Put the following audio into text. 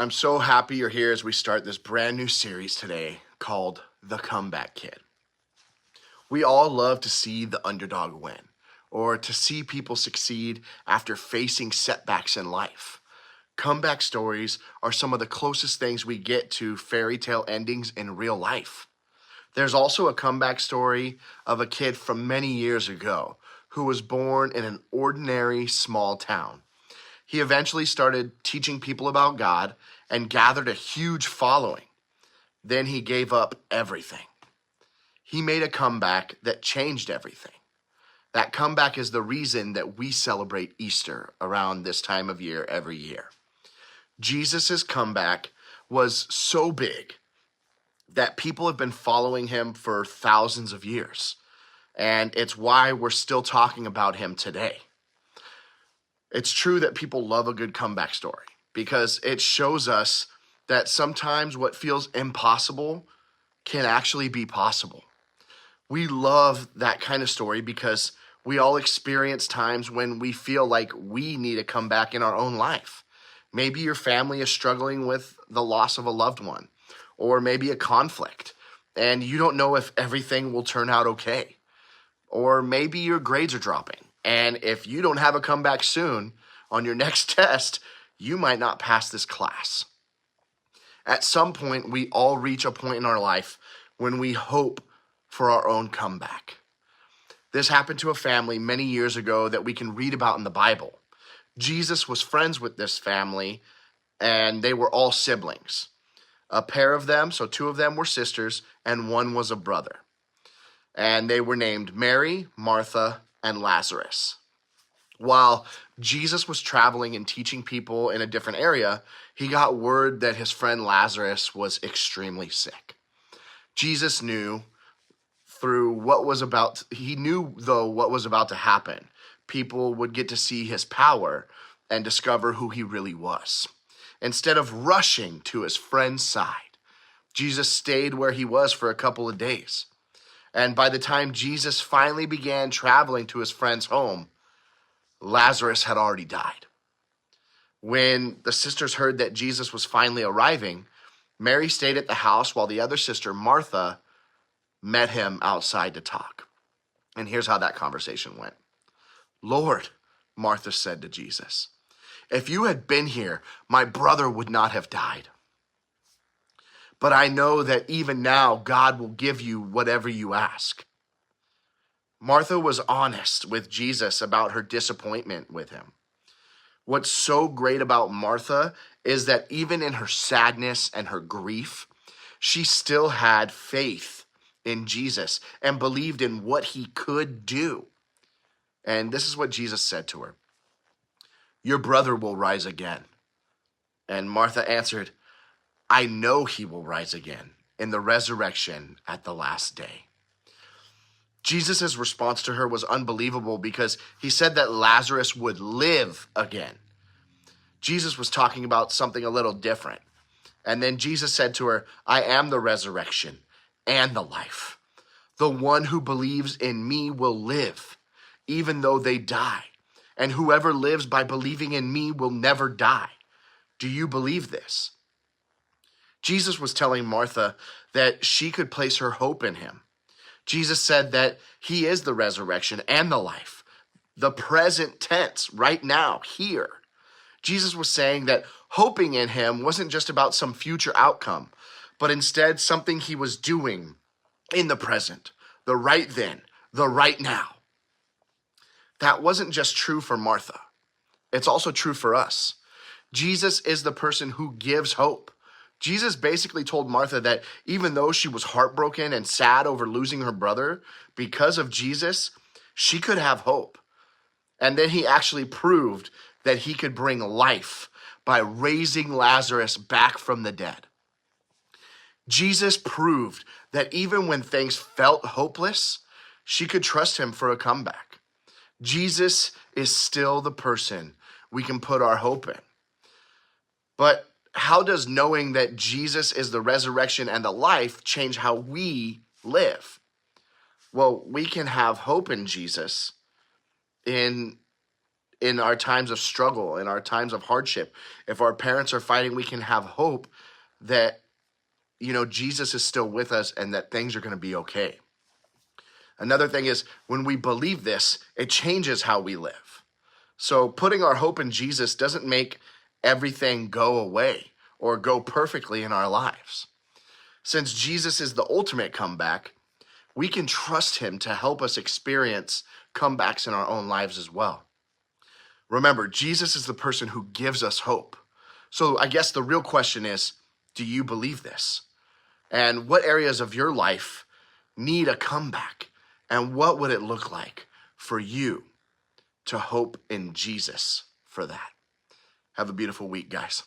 I'm so happy you're here as we start this brand new series today called The Comeback Kid. We all love to see the underdog win or to see people succeed after facing setbacks in life. Comeback stories are some of the closest things we get to fairy tale endings in real life. There's also a comeback story of a kid from many years ago who was born in an ordinary small town. He eventually started teaching people about God and gathered a huge following. Then he gave up everything. He made a comeback that changed everything. That comeback is the reason that we celebrate Easter around this time of year every year. Jesus' comeback was so big that people have been following him for thousands of years. And it's why we're still talking about him today. It's true that people love a good comeback story because it shows us that sometimes what feels impossible can actually be possible. We love that kind of story because we all experience times when we feel like we need a comeback in our own life. Maybe your family is struggling with the loss of a loved one, or maybe a conflict, and you don't know if everything will turn out okay. Or maybe your grades are dropping, and if you don't have a comeback soon on your next test, you might not pass this class. At some point, we all reach a point in our life when we hope for our own comeback. This happened to a family many years ago that we can read about in the Bible. Jesus was friends with this family, and they were all siblings. A pair of them, so two of them were sisters, and one was a brother. And they were named Mary, Martha, and Lazarus. While Jesus was traveling and teaching people in a different area, he got word that his friend Lazarus was extremely sick. Jesus knew what was about to happen. People would get to see his power and discover who he really was. Instead of rushing to his friend's side, Jesus stayed where he was for a couple of days. And by the time Jesus finally began traveling to his friend's home, Lazarus had already died. When the sisters heard that Jesus was finally arriving, Mary stayed at the house while the other sister, Martha, met him outside to talk. And here's how that conversation went. "Lord," Martha said to Jesus, "if you had been here, my brother would not have died. But I know that even now God will give you whatever you ask." Martha was honest with Jesus about her disappointment with him. What's so great about Martha is that even in her sadness and her grief, she still had faith in Jesus and believed in what he could do. And this is what Jesus said to her. "Your brother will rise again." And Martha answered, "I know he will rise again in the resurrection at the last day." Jesus' response to her was unbelievable because he said that Lazarus would live again. Jesus was talking about something a little different. And then Jesus said to her, "I am the resurrection and the life. The one who believes in me will live, even though they die. And whoever lives by believing in me will never die. Do you believe this?" Jesus was telling Martha that she could place her hope in him. Jesus said that he is the resurrection and the life, the present tense, right now, here. Jesus was saying that hoping in him wasn't just about some future outcome, but instead something he was doing in the present, the right then, the right now. That wasn't just true for Martha. It's also true for us. Jesus is the person who gives hope. Jesus basically told Martha that even though she was heartbroken and sad over losing her brother, because of Jesus, she could have hope. And then he actually proved that he could bring life by raising Lazarus back from the dead. Jesus proved that even when things felt hopeless, she could trust him for a comeback. Jesus is still the person we can put our hope in. But how does knowing that Jesus is the resurrection and the life change how we live? Well, we can have hope in Jesus in in our times of struggle, in our times of hardship, if our parents are fighting, we can have hope that, Jesus is still with us and that things are going to be okay. Another thing is when we believe this, it changes how we live. So putting our hope in Jesus doesn't make everything go away or go perfectly in our lives. Since Jesus is the ultimate comeback, we can trust him to help us experience comebacks in our own lives as well. Remember, Jesus is the person who gives us hope. So I guess the real question is, do you believe this? And what areas of your life need a comeback? And what would it look like for you to hope in Jesus for that? Have a beautiful week, guys.